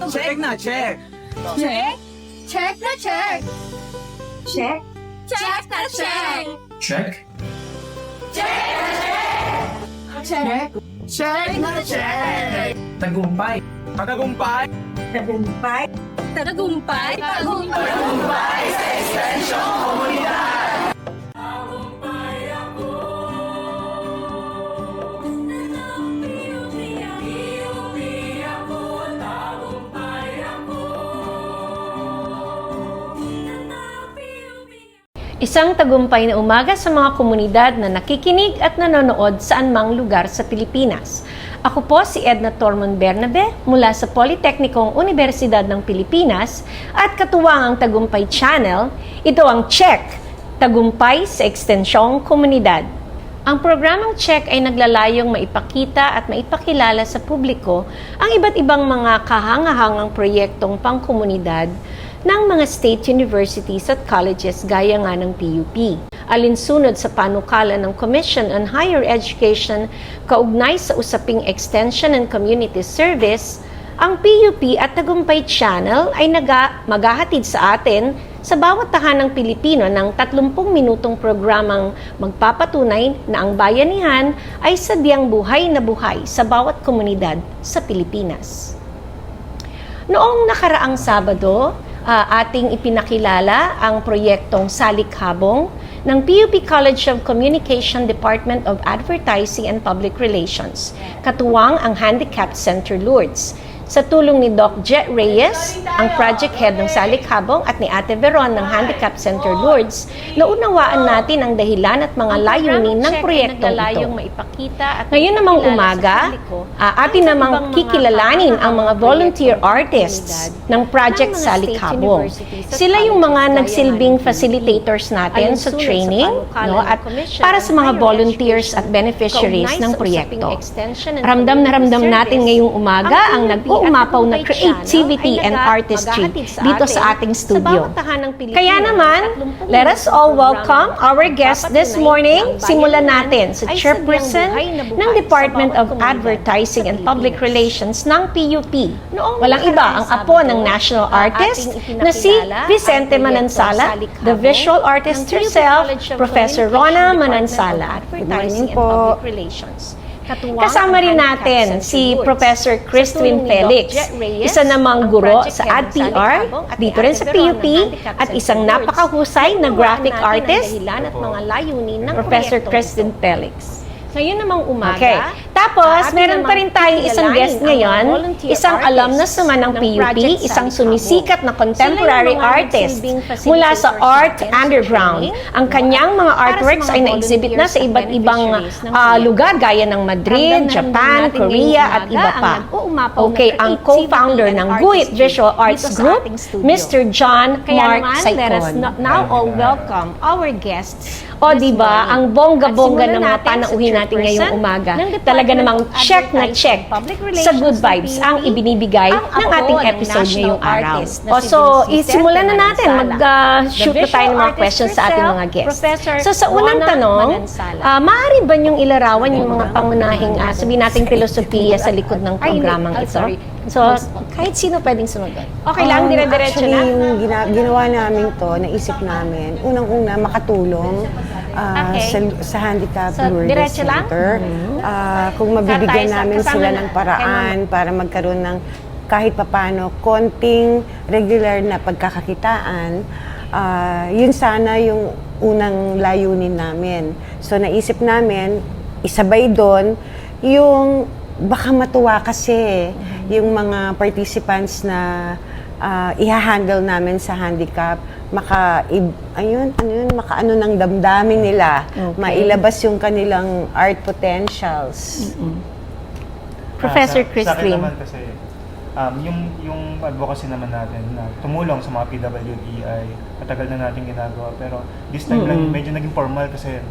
Check na check. Check? Check na check. Check? Check na check. Check. Check? Check na check. Tagumpay. Tagumpay. Tagumpay? Tagumpay? Tagumpay sa Extension Komunidad. Isang tagumpay na umaga sa mga komunidad na nakikinig at nanonood sa anumang lugar sa Pilipinas. Ako po si Edna Tormon Bernabe mula sa Politeknikong Universidad ng Pilipinas at katuwang ang Tagumpay Channel. Ito ang Check, Tagumpay sa Ekstensyong Komunidad. Ang programang Check ay naglalayong maipakita at maipakilala sa publiko ang iba't ibang mga kahangahangang proyektong pangkomunidad ng mga state universities at colleges gaya nga ng PUP. Alinsunod sa panukala ng Commission on Higher Education kaugnay sa usaping Extension and Community Service, ang PUP at Tagumpay Channel ay maghahatid sa atin sa bawat tahanang Pilipino ng 30 minutong programang magpapatunay na ang bayanihan ay sadyang buhay na buhay sa bawat komunidad sa Pilipinas. Noong nakaraang Sabado, ating ipinakilala ang proyektong Salikhabong ng PUP College of Communication Department of Advertising and Public Relations, katuwang ang Handicap Center Lourdes. Sa tulong ni Doc Jet Reyes, ang project head ng Salikhabong at ni Ate Veron ng Handicap Center Lourdes, naunawaan natin ang dahilan at mga layunin ng proyektong ito. Ngayon namang umaga, atin namang kikilalanin ang mga volunteer artists ng Project Salikhabong. Sila yung mga nagsilbing facilitators natin sa training, at para sa mga volunteers at beneficiaries ng proyekto. Ramdam na ramdam natin ngayong umaga ang umapaw na creativity and artistry dito sa ating studio. Kaya naman, let us all welcome our guest this morning. Simulan natin sa chairperson ng Department of Advertising and Public Relations ng PUP. Walang iba ang apo ng national artist na si Vicente Manansala, the visual artist herself, Professor Rona Manansala. Good morning po. Kasama rin natin si Professor Christine Felix, isa namang guro sa ADPR, dito rin sa PUP, at isang napakahusay na graphic artist, Professor Christine Felix. Ngayon namang umaga. Okay. Tapos, meron pa rin tayong isang guest ngayon, isang alumnus naman ng PUP, isang sumisikat na contemporary artist mula sa Art Underground. Ang kanyang mga artworks ay na-exhibit na sa iba't ibang lugar gaya ng Madrid, Japan, Korea at iba pa. Okay, ang co-founder ng GUIT Visual Arts Group, Mr. John Mark Saicon. Now all welcome our guests. O diba, ang bongga-bongga ng mga panauhin natin ngayong umaga, talaga namang check na check sa good vibes ang ibinibigay ng ating episode ngayong araw. O so, isimulan na natin, mag-shoot na tayo ng mga questions sa ating mga guests. So sa unang tanong, maaari ba niyong ilarawan yung mga pangunahing, sabihin nating filosofiya sa likod ng programang ito? So, kahit sino pwedeng sumagot. Okay lang, dire-diretso na. Actually, yung ginawa namin to, naisip namin, unang-una makatulong sa Handicap Lourdes Center. Kung mabibigyan namin sila ng paraan para magkaroon ng kahit papano konting regular na pagkakakitaan, yun sana yung unang layunin namin. So, naisip namin, isabay doon, yung baka matuwa kasi yung mga participants na iha-handle namin sa handicap, makaano ng damdamin nila, mailabas yung kanilang art potentials. Professor Sa akin Christine. naman kasi, yung advocacy naman natin na tumulong sa mga PWD ay matagal na natin ginagawa. Pero this time lang, medyo naging formal kasi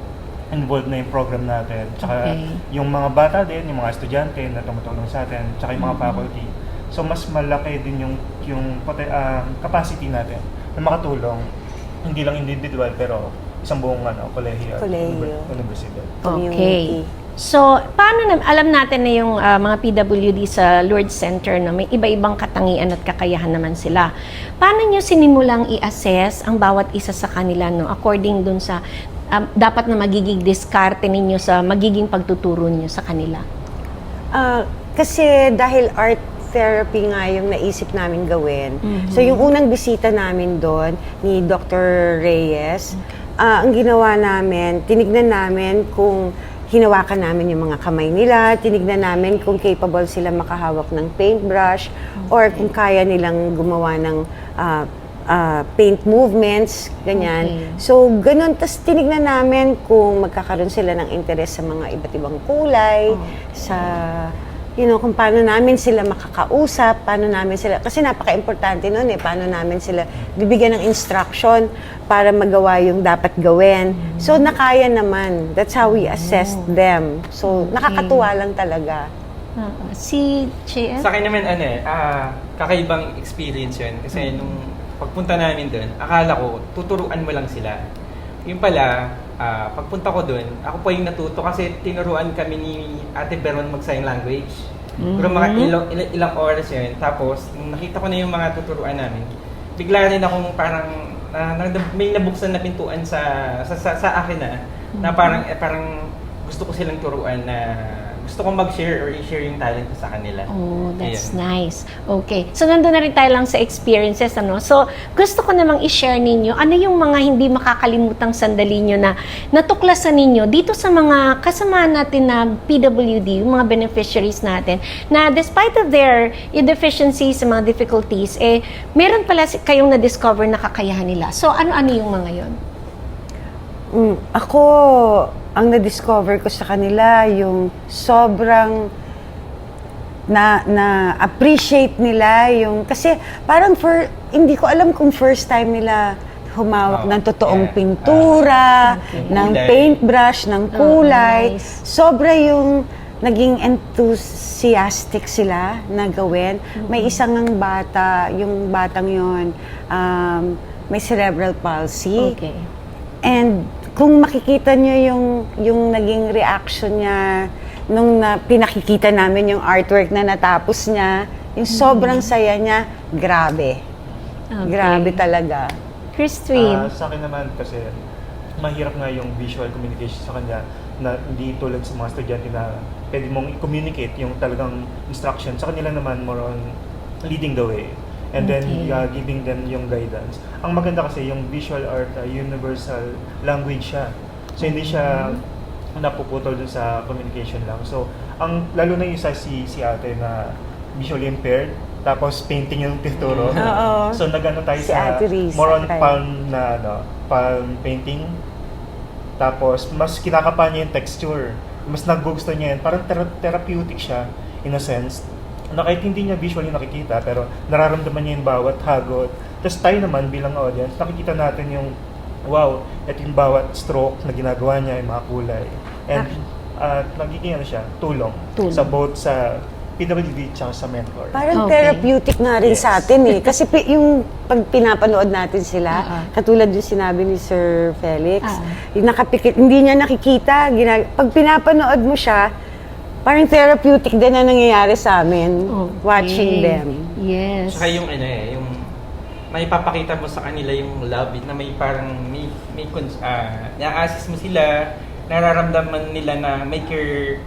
involved na yung program natin. Tsaka yung mga bata din, yung mga estudyante na tumutulong sa atin, tsaka yung mga faculty. So mas malaki din yung capacity natin na makatulong, hindi lang individual pero isang buong kolehiyo at universidad. Okay. So, paano alam natin na yung mga PWD sa Lourdes Center na may iba-ibang katangian at kakayahan naman sila. Paano nyo sinimulang i-assess ang bawat isa sa kanila, no? According dun sa dapat na magiging diskarte ninyo sa magiging pagtuturo niyo sa kanila? Kasi dahil art therapy nga yung naisip namin gawin. So yung unang bisita namin doon ni Dr. Reyes, ang ginawa namin, tinignan namin kung hinawakan namin yung mga kamay nila, tinignan namin kung capable sila makahawak ng paintbrush or kung kaya nilang gumawa ng paint movements, ganyan. Okay. So, ganun. Tapos tinignan namin kung magkakaroon sila ng interest sa mga iba't ibang kulay, sa, kung paano namin sila makakausap, paano namin sila, kasi napaka-importante nun paano namin sila bibigyan ng instruction para magawa yung dapat gawin. So, nakaya naman. That's how we assessed them. So, nakakatuwa lang talaga. Si JF? Sa akin naman, kakaibang experience yun. Kasi nung pagpunta namin doon, akala ko, tuturuan mo lang sila. Yung pala, pagpunta ko doon, ako pa yung natuto kasi tinuruan kami ni Ate Beron mag-sign language. Pero mga ilang oras yun. Tapos, nung nakita ko na yung mga tuturuan namin, bigla rin akong parang may nabuksan na pintuan sa akin na parang gusto ko silang turuan na gusto kong mag-share or i-share yung talent ko sa kanila. Oh, that's Ayun. nice. Okay. So, nandun na rin tayo lang sa experiences, ano? So, gusto ko namang i-share ninyo, ano yung mga hindi makakalimutang sandali nyo na natuklasan ninyo dito sa mga kasama natin na PWD, yung mga beneficiaries natin, na despite of their deficiencies, mga difficulties, meron pala kayong na-discover na kakayahan nila. So, ano-ano yung mga yon? Ako, ang na-discover ko sa kanila, yung sobrang na-appreciate nila yung, kasi parang hindi ko alam kung first time nila humawak ng totoong pintura, ng kulay. paintbrush, ng kulay. Nice. Sobra yung naging enthusiastic sila na gawin. May isang ang bata, yung batang yon may cerebral palsy. Okay. And kung makikita nyo yung naging reaction niya nung pinakikita namin yung artwork na natapos niya, yung sobrang saya niya, grabe. Okay. Grabe talaga. Christine. Sa akin naman kasi mahirap nga yung visual communication sa kanya na hindi tulad sa mga estudyante na pwede mong i-communicate yung talagang instruction. Sa kanila naman more on leading the way. And then giving them yung guidance. Ang maganda kasi yung visual art, universal language siya. So hindi siya napuputol dun sa communication lang. So lalo na yung isa si ate na visually impaired, tapos painting yung tinuturo. Oo. So nagano tayo Si sa Ate Riz, more on right. palm painting. Tapos mas kinakapa niya yung texture. Mas nagugusto niya yun. Parang therapeutic siya in a sense. Na kahit hindi niya visually nakikita, pero nararamdaman niya yung bawat hagot. Tapos tayo naman bilang audience, nakikita natin yung, wow, ito yung bawat stroke na ginagawa niya, yung mga kulay. And nagiging tulong sa both sa PWD at sa mentor. Parang Okay. therapeutic nga rin sa atin kasi yung pag pinapanood natin sila, katulad yung sinabi ni Sir Felix, yung nakapikit, hindi niya nakikita, pag pinapanood mo siya, parang therapeutic din na nangyayari sa amin, watching them. Yes. Saka yung yung may papakita mo sa kanila yung love na may parang na-assist mo sila, nararamdaman nila na may care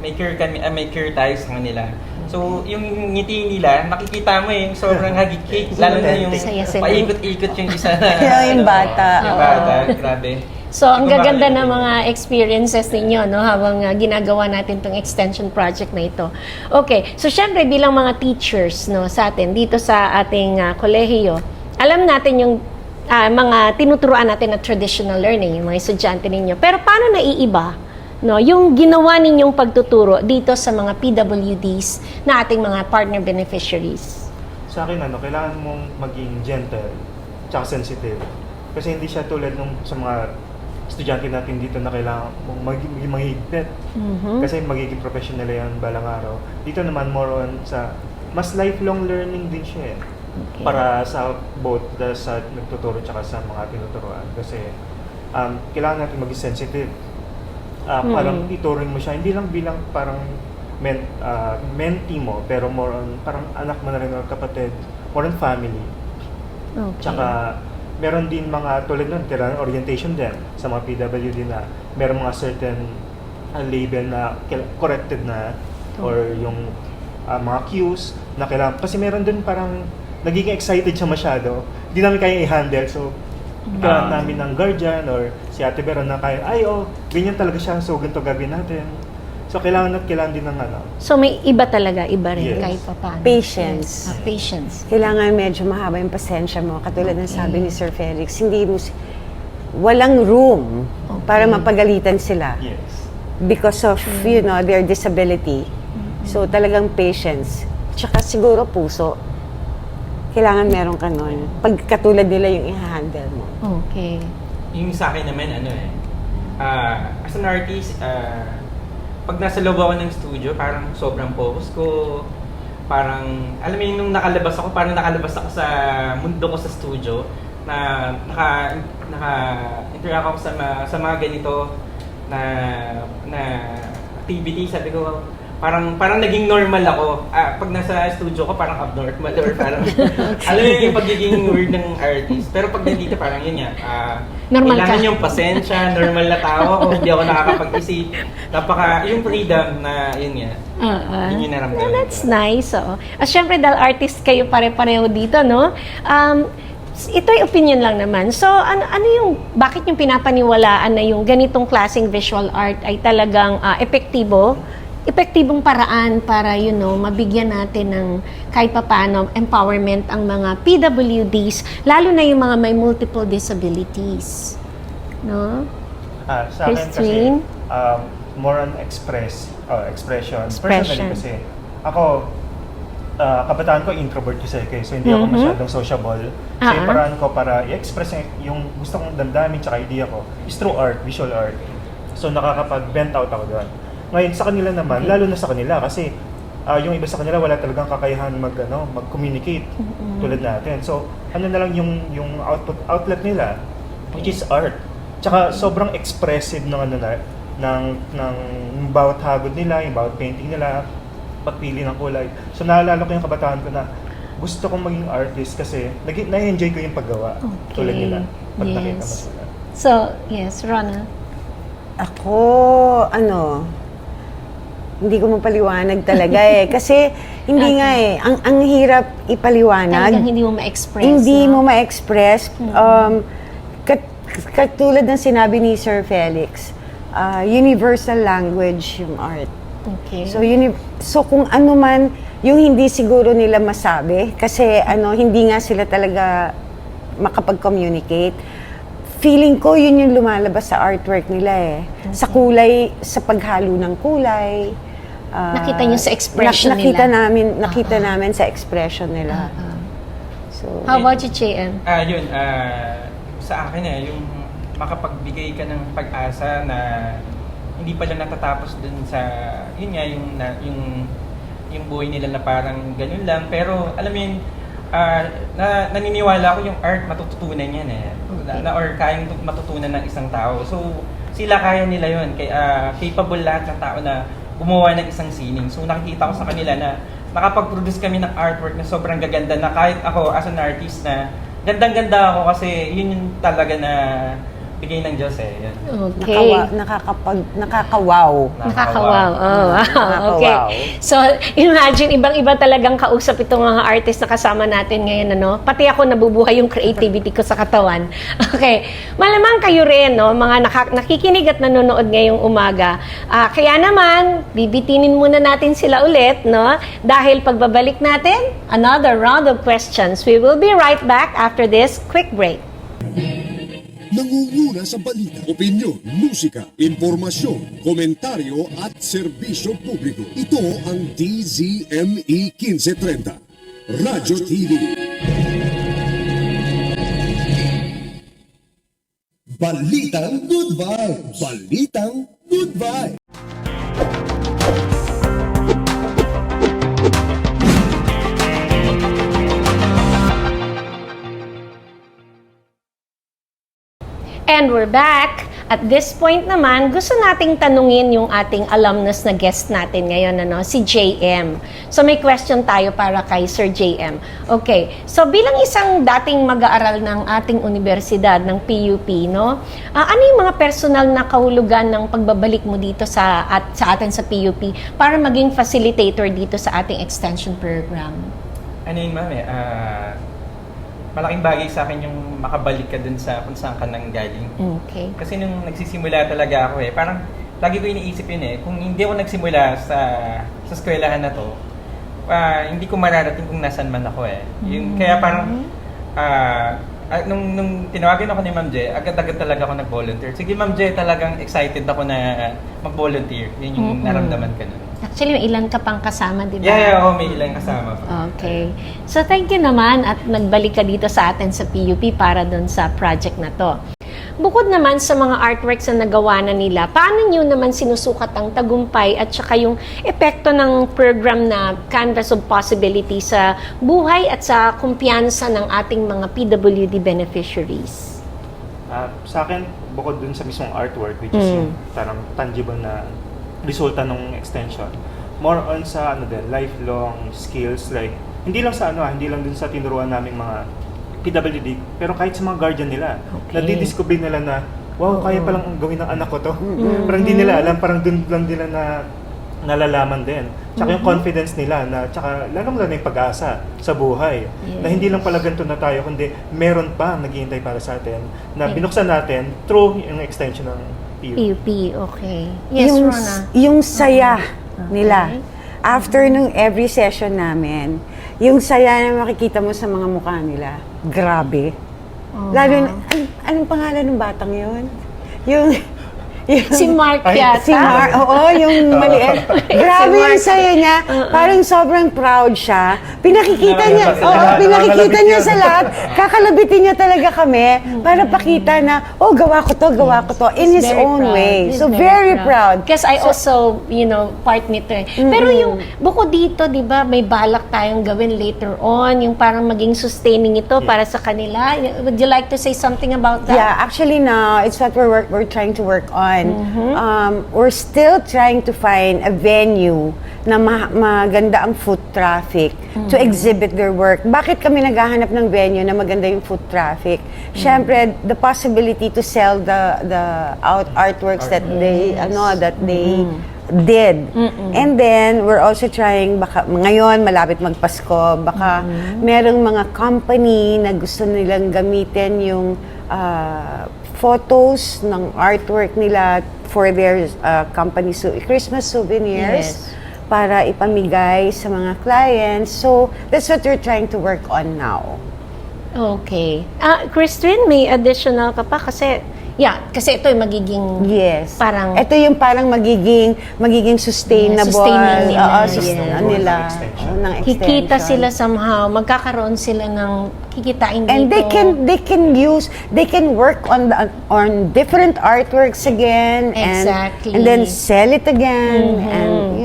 tayo sa kanila. So, yung ngiti nila, makikita mo yung sobrang hagikik. Lalo na yung Saya sila. paikot-ikot yung isa na. Yung bata. Yung bata, grabe. So, ang gaganda ng mga experiences ninyo, no, habang ginagawa natin tong extension project na ito. Okay, so syempre bilang mga teachers, no, sa atin dito sa ating kolehiyo, alam natin yung mga tinuturuan natin na traditional learning, yung mga estudyante ninyo. Pero paano naiiba, no, yung ginawa ninyong pagtuturo dito sa mga PWDs na ating mga partner beneficiaries? Sa akin, kailangan mong maging gentle tsaka sensitive. Kasi hindi siya tulad nung sa mga estudyante natin dito na kailangan mong maging mahigpit. Kasi magiging professional yan balang araw. Dito naman more on sa mas lifelong learning din siya Okay. para sa both sa nagtuturo tsaka sa mga tinuturuan. Kasi kailangan natin maging sensitive parang ituring mo siya, hindi lang bilang parang mentee mo, pero more on parang anak mo na rin o kapatid, more on family. Okay. Tsaka, meron din mga tulad nun, kailangan orientation din sa mga PWD na meron mga certain label na corrected na or yung mga cues na kailangan. Kasi meron din parang nagiging excited siya masyado. Hindi namin kaya i-handle. So, kailangan namin ng guardian or si Ate Veron na kaya, ganyan talaga siya. So, ganito gagawin natin. So, kailangan din ng ano. So may iba talaga, iba rin Yes. kahit pa paano. Patience. Patience. Kailangan medyo mahaba yung pasensya mo. Katulad ng sabi ni Sir Felix, walang room para mapagalitan sila Yes. because of, their disability. So, talagang patience. Tsaka siguro puso. Kailangan meron ka nun. Pag katulad nila yung i-handle mo. Okay. Yung sa akin naman, as an artist, pag nasa loob ako ng studio, parang sobrang focus ko. Parang, alam mo yung nung nakalabas ako, parang nakalabas ako sa mundo ko sa studio na naka-interact ako sa mga ganito na activity. Sabi ko, parang naging normal ako. Pag nasa studio ko, parang abnormal or parang, alam mo yung pagiging weird ng artist. Pero pag nandito, parang yun yan. Normal ka. Kailangan yung pasensya, normal na tao ako, hindi ako nakakapag-isip. Yung freedom na, yun nga. Yun yung naramdaman ko. That's nice. Oh. Siyempre, dahil artist kayo pare-pareho dito, no? Ito'y opinion lang naman. So, bakit yung pinapaniwalaan na yung ganitong klaseng visual art ay talagang epektibong paraan para, mabigyan natin ng kahit papaano empowerment ang mga PWDs, lalo na yung mga may multiple disabilities. No? Sa akin kasi, Christine? more on expression. Personally kasi, ako, kabataan ko introvert kasi so hindi ako masyadong sociable. So yung paraan ko para i-express yung gusto kong damdamin tsaka idea ko is through art, visual art. So nakakapag-vent out ako doon. Ngayon sa kanila naman, lalo na sa kanila kasi yung iba sa kanila wala talagang kakayahan mag-communicate tulad natin. So ano na lang yung outlet nila, which is art. Tsaka sobrang expressive ng bawat hagod nila, yung bawat painting nila, pagpili ng kulay. So naalala ko yung kabataan ko na gusto kong maging artist kasi na-enjoy ko yung paggawa tulad nila pag nakita mo sila. So, yes, Rona. Ako, hindi ko mapaliwanag talaga Kasi hindi nga ang hirap ipaliwanag. Talagang hindi mo ma-express. Hindi mo ma-express. Katulad ng sinabi ni Sir Felix, universal language yung art. Okay. So kung ano man yung hindi siguro nila masabi kasi hindi nga sila talaga makapag-communicate. Feeling ko yun yung lumalabas sa artwork nila Sa kulay, sa paghalo ng kulay. Nakita niyo sa expression nakita nila. Nakita namin sa expression nila. So, How about you, Chien? Sa akin yung makapagbigay ka ng pag-asa na hindi pala natatapos dun sa yung buhay nila na parang ganun lang, pero alam mo yun, naniniwala ako yung art matututunan yan or kayang matutunan ng isang tao. So sila kaya nila yun, kaya capable lahat ng tao na gumawa ng isang sining. So nakikita ko sa kanila na nakapag-produce kami ng artwork na sobrang gaganda na kahit ako as an artist na gandang-ganda ako kasi yun yung talaga na bigay ng Diyos Yan. Okay. nakakawaw. Nakakawaw. Oh, wow. Okay. Nakakawaw. So, imagine, ibang-iba talagang kausap itong mga artist na kasama natin ngayon, Pati ako nabubuhay yung creativity ko sa katawan. Okay. Malamang kayo rin, mga nakikinig at nanonood ngayong umaga. Kaya naman, bibitinin muna natin sila ulit, Dahil pagbabalik natin, another round of questions. We will be right back after this quick break. Nangunguna sa balita, opinyon, musika, impormasyon, komentaryo at serbisyo publiko. Ito ang DZME 1530, Radyo TV. Balitang Good Vibes! Balitang Good Vibes! And we're back. At this point naman, gusto nating tanungin yung ating alumnus na guest natin ngayon, si JM. So may question tayo para kay Sir JM. Okay, so bilang isang dating mag-aaral ng ating universidad, ng PUP, ano yung mga personal na kahulugan ng pagbabalik mo dito sa atin sa PUP para maging facilitator dito sa ating extension program? Ano yun, ma'am, malaking bagay sa akin yung makabalik ka dun sa kung saan ka nang galing. Okay. Kasi nung nagsisimula talaga ako parang lagi ko iniisip yun kung hindi ako nagsimula sa eskwelahan na to, hindi ko mararating kung nasan man ako Yung, kaya parang, nung tinawagan ako ni Ma'am J, agad-agad talaga ako nag-volunteer. Sige Ma'am J, talagang excited ako na mag-volunteer. Yun yung naramdaman ka nun. Actually, may ilan ka pang kasama, di ba? Yeah, may ilang kasama pa. Okay. So, thank you naman at nagbalik ka dito sa atin sa PUP para dun sa project na to. Bukod naman sa mga artworks na nagawa na nila, paano nyo naman sinusukat ang tagumpay at saka yung epekto ng program na Canvas of Possibility sa buhay at sa kumpiyansa ng ating mga PWD beneficiaries? Sa akin, bukod dun sa mismong artwork, which is yung parang tangible na resulta ng extension, more on sa lifelong skills, like hindi lang dun sa tinuruan naming mga PWD, pero kahit sa mga guardian nila, nadidiscover nila na wow, kaya palang gawin ng anak ko to. Parang hindi nila alam, parang dun lang nila na nalalaman din. Tsaka yung confidence nila na, tsaka lalong-lalo na yung pag-asa sa buhay. Na hindi lang pala ganito na tayo, kundi meron pa naghihintay para sa atin na binuksan natin through yung extension ng PUP, okay. Yes, Rona. Yung saya nila. After nung every session namin, yung saya na makikita mo sa mga mukha nila, grabe. Lalo na, anong pangalan ng batang yun? Yung Si Mark yata. Si Mark, oo, yung maliit. Grabe yung saya niya. Parang sobrang proud siya. Pinakikita niya sa lahat. Kakalabitin niya talaga kami para pakita na, gawa ko to, in his own way. So, very proud. Because I also, part nito Pero yung, bukod dito, di ba, may balak tayong gawin later on, yung parang maging sustaining ito para sa kanila. Would you like to say something about that? Yeah, actually, no, it's what we're trying to work on. We're still trying to find a venue na maganda ang foot traffic to exhibit their work. Bakit kami naghahanap ng venue na maganda yung foot traffic? Syempre, the possibility to sell the artworks that they did. And then, we're also trying, baka ngayon, malapit magpasko, baka merong mga company na gusto nilang gamitin yung photos ng artwork nila for their company Christmas souvenirs para ipamigay sa mga clients. So, that's what we're trying to work on now. Okay. Christine, may additional ka pa? Kasi ito ay magiging parang... Ito yung parang magiging sustainable. Sustaining nila. Ng extension. Kikita sila somehow. Magkakaroon sila ng kikitain dito. And they can work on different artworks again. Exactly. And then sell it again. And,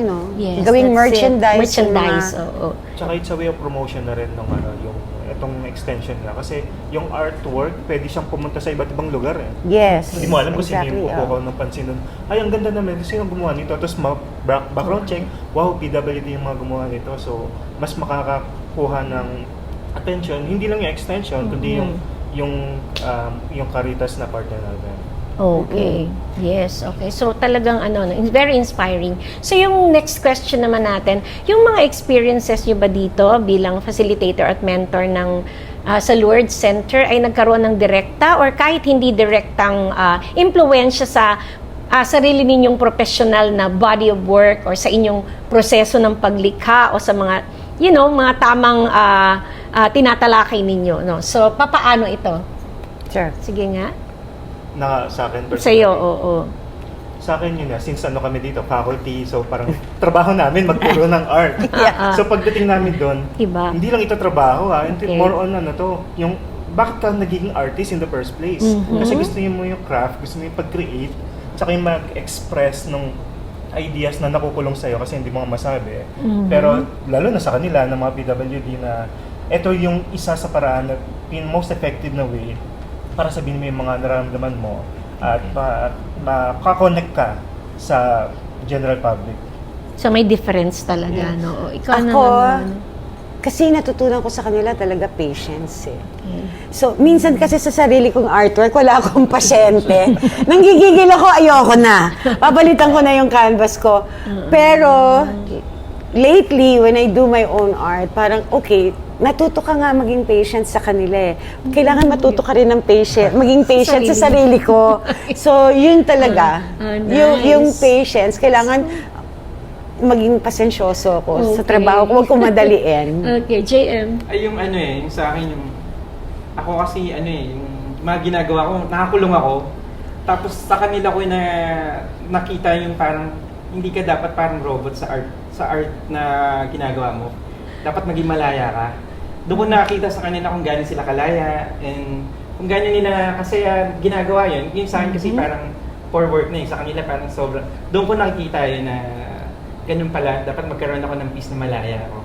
gawing merchandise. Tsaka it's a way of promotion na rin ng yung itong extension nila. Kasi yung artwork, pwede siyang pumunta sa iba't ibang lugar Yes. Hindi mo alam kung sino yung kukuha ng pansin nun. Ay, ang ganda naman. Sino gumawa nito? Tapos background check, wow, PWD yung mga gumawa nito. So, mas makakakuha ng attention. Hindi lang yung extension, kundi yung Caritas na partner natin. Okay. Yes, okay. So talagang very inspiring. So yung next question naman natin, yung mga experiences nyo ba dito bilang facilitator at mentor ng sa Lourdes Center ay nagkaroon ng direkta or kahit hindi direktang impluwensya sa sarili ninyong professional na body of work or sa inyong proseso ng paglikha o sa mga mga tamang tinatalakay ninyo, no? So papaano ito? Sure. Sige nga. Sa akin personally. Sa'yo, oo. Sa akin yun since kami dito, faculty, so parang trabaho namin magturo ng art. So pagdating namin doon, hindi lang ito trabaho more on yung bakit ka nagiging artist in the first place. Kasi gusto mo yung craft, gusto mo yung pag-create, tsaka yung mag-express ng ideas na nakukulong sa'yo kasi hindi mo nga masabi. Pero lalo na sa kanila, ng mga PWD na ito yung isa sa paraan na most effective na way para sabihin mo yung mga nararamdaman mo at makakonect ka sa general public. So may difference talaga, no? Ikaw Ako, naman. kasi natutunan ko sa kanila talaga patience eh. So, minsan kasi sa sarili kong artwork, wala akong pasyente. Nanggigigil ako, ayoko na. Papalitan ko na yung canvas ko. Pero, lately, when I do my own art, parang, okay, natuto ka nga maging patient sa kanila eh. Kailangan matuto ka rin ng maging patient sa sarili ko. So, yun talaga. Nice. Yung patience, kailangan maging pasensyoso ako sa Okay. trabaho ko, huwag ko madaliin. Okay, JM. Ay, yung ano eh, yung sa akin, yung, ako kasi ano eh, yung mga ginagawa ko, nakakulong ako, tapos sa kanila ko na nakita yung parang, hindi ka dapat parang robot sa art na ginagawa mo. Dapat maging malaya ka. Doon ko nakita sa kanila kung gano'n sila kalaya, and kung gano'n nila kasi ginagawa yun, yung sa akin kasi parang for work na yun, sa kanila parang sobrang, doon ko nakikita yun na, ganun pala, dapat magkaroon ako ng peace na malaya ako.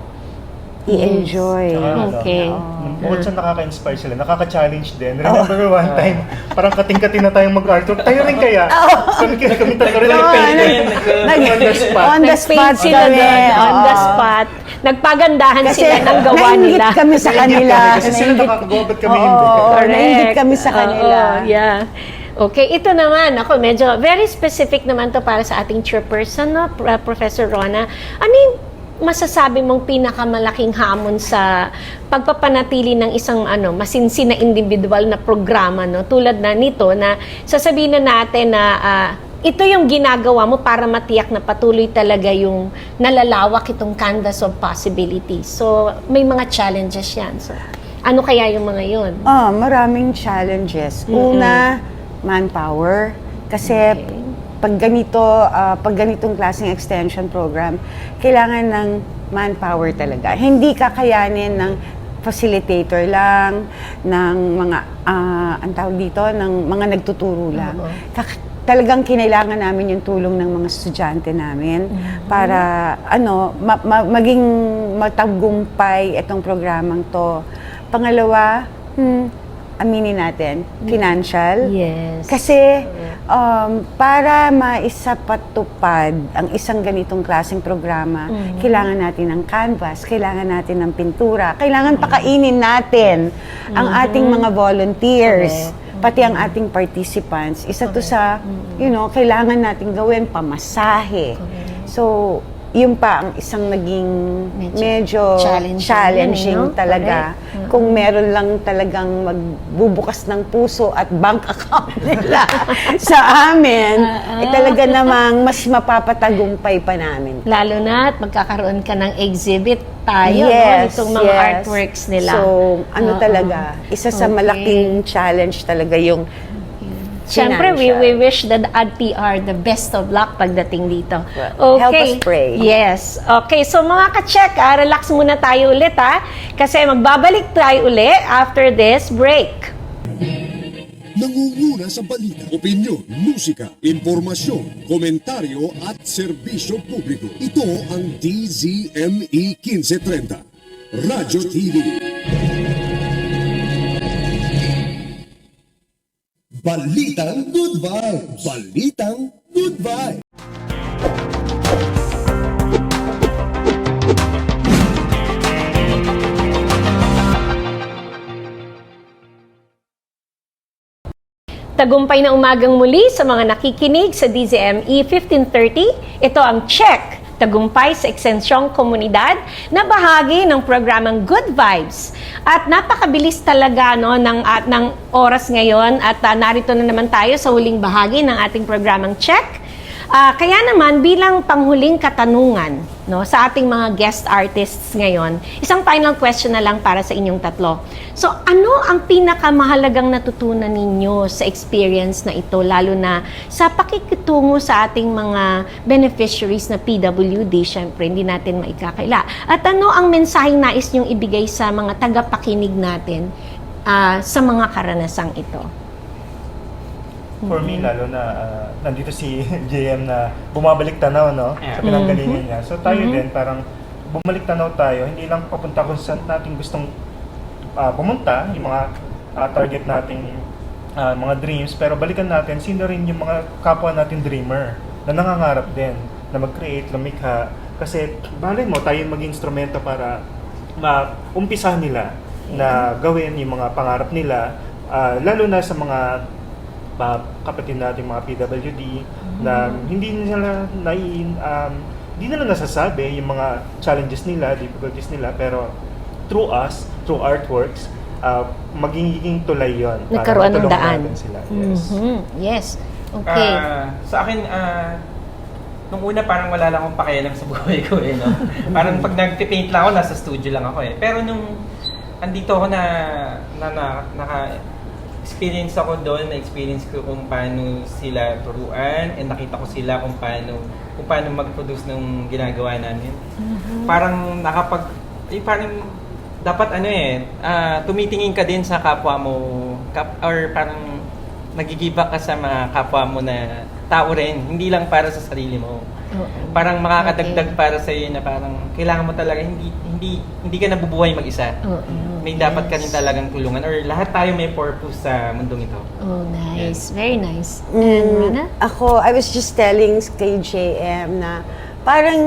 I-enjoy. Okay. Bukod sa nakaka-inspire sila, nakaka-challenge din. Remember one time, parang kating-kating na tayong mag-artwork. Tayo rin kaya. Kami talaga rin on the spot. On the spot sila kami. doon, on the Oo. spot. Nagpagandahan Kasi sila ng gawa nainggit nila. kami sa kanila. Kasi sila nakakagawa, ba't kami Oo, hindi? Correct. nainggit kami sa kanila. Oo, yeah. Okay, ito naman, ako medyo very specific naman to para sa ating chairperson, no? Professor Rona. Ano yung masasabi mong pinakamalaking hamon sa pagpapanatili ng isang masinsin na individual na programa, no? Tulad na nito na sasabihin na natin na ito yung ginagawa mo para matiyak na patuloy talaga yung nalalawak itong canvas of possibilities. So, may mga challenges yan. So, ano kaya yung mga yun? Maraming challenges. Una, manpower. Kasi pag ganitong klaseng extension program, kailangan ng manpower talaga. Hindi kakayanin ng facilitator lang, ng mga, ang tawag dito, ng mga nagtuturo lang. Talagang kinailangan namin yung tulong ng mga estudyante namin para maging matagumpay itong programang to. Pangalawa, aminin natin, financial. Yes. Kasi para maisapatupad ang isang ganitong klaseng programa, kailangan natin ng canvas, kailangan natin ng pintura, kailangan pakainin natin ang ating mga volunteers, pati ang ating participants. Isa to sa, kailangan natin gawin pamasahe. So, yun pa ang isang naging medyo challenging no? talaga. Kung meron lang talagang magbubukas ng puso at bank account nila sa amin, talaga namang mas mapapatagumpay pa namin. Lalo na at magkakaroon ka ng exhibit tayo, Yes, itong mga yes. artworks nila. So, talaga, isa sa Okay. malaking challenge talaga yung Siyempre, financial. we wish the ADPR the best of luck pagdating dito. Well, help us pray. Yes. Okay, so mga ka-check, relax muna tayo ulit kasi magbabalik tayo ulit after this break. Nangunguna sa balita, opinyon, musika, impormasyon, komentaryo at serbisyo publiko. Ito ang DZME 1530, Radyo TV. Balitang Good Vibes! Balitang Good Vibes! Tagumpay na umagang muli sa mga nakikinig sa DZME 1530. Ito ang check. Tagumpay sa ekstensyong komunidad na bahagi ng programang Good Vibes. At napakabilis talaga ng oras ngayon at narito na naman tayo sa huling bahagi ng ating programang check. Kaya naman bilang panghuling katanungan sa ating mga guest artists ngayon, isang final question na lang para sa inyong tatlo. So ano ang pinakamahalagang natutunan ninyo sa experience na ito, lalo na sa pakikitungo sa ating mga beneficiaries na PWD? Siyempre, hindi natin maikakaila. At ano ang mensaheng nais nyong ibigay sa mga tagapakinig natin sa mga karanasang ito? For me, lalo na nandito si JM na bumabalik tanaw, no? Sa pinanggalingan niya. So tayo din, parang bumalik tanaw tayo, hindi lang papunta kung saan natin gustong pumunta, yung mga target nating mga dreams, pero balikan natin, sino rin yung mga kapwa natin dreamer na nangangarap din na mag-create, lumikha. Kasi balay mo, tayo maging instrumento para maumpisahan nila na gawin yung mga pangarap nila, lalo na sa mga kapatid natin, mga PWD, na hindi nila nasasabi yung mga challenges nila, difficulties nila, pero through us, through artworks, magiging tulay yun. Nagkaroon ng daan. Natin sila. Yes. Yes. Okay. Sa akin, nung una parang wala lang akong pakialam sa buhay ko no? Parang pag nag-paint lang ako, nasa studio lang ako Pero nung andito ako naka-experience ako doon, na-experience ko kung paano sila turuan, and nakita ko sila kung paano mag-produce ng ginagawa namin. Parang parang dapat tumitingin ka din sa kapwa mo, or parang nagigibak ka sa mga kapwa mo na tao rin, hindi lang para sa sarili mo. Parang makakadagdag para sa iyo na parang kailangan mo talaga hindi ka nabubuhay mag-isa. May dapat ka rin talagang tulungan, or lahat tayo may purpose sa mundong ito. Oh, nice. Very nice. And Rana? Ako, I was just telling kay JM na parang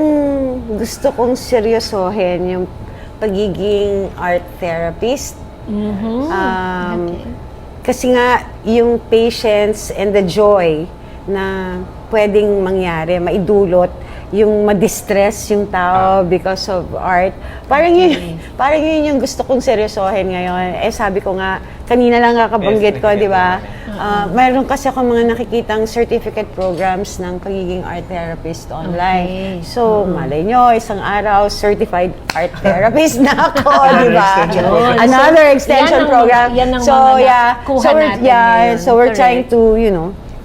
gusto kong seryosohin yung pagiging art therapist. Kasi nga, yung patience and the joy na pwedeng mangyari, maidulot, yung ma-distress yung tao because of art. Parang yun yung gusto kong seryosohin ngayon. Sabi ko nga, kanina lang kakabanggit ko, di ba? Mayroon kasi ako mga nakikitang certificate programs ng pagiging art therapist online. So, malay nyo, isang araw, certified art therapist na ako, di ba? Another extension program. So, so we're trying to,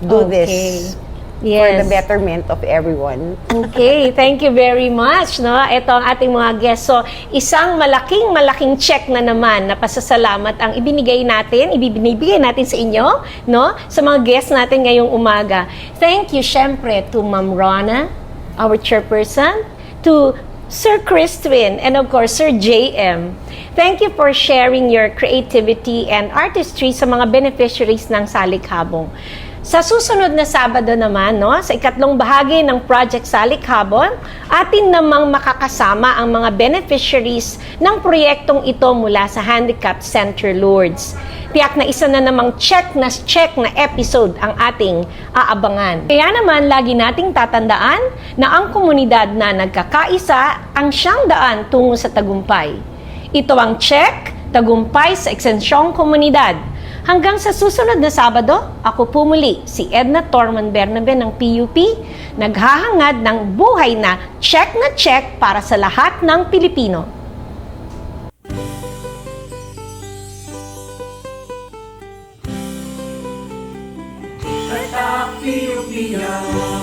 do this. Yes. For the betterment of everyone. Okay, thank you very much. No? Ito ang ating mga guests. So, isang malaking check na naman na pasasalamat ang ibinibigay natin sa inyo, no? Sa mga guests natin ngayong umaga. Thank you, syempre, to Ma'am Rana, our chairperson, to Sir Chris Twin, and of course, Sir JM. Thank you for sharing your creativity and artistry sa mga beneficiaries ng Salikhabong. Sa susunod na Sabado naman, sa ikatlong bahagi ng Project Salikhabong, atin namang makakasama ang mga beneficiaries ng proyektong ito mula sa Handicap Center Lourdes. Tiyak na isa na namang check na episode ang ating aabangan. Kaya naman, lagi nating tatandaan na ang komunidad na nagkakaisa ang siyang daan tungo sa tagumpay. Ito ang check, tagumpay sa ekstensyong komunidad. Hanggang sa susunod na Sabado, ako po muli, si Edna Tormon Bernabe ng PUP, naghahangad ng buhay na check para sa lahat ng Pilipino. PUP yan.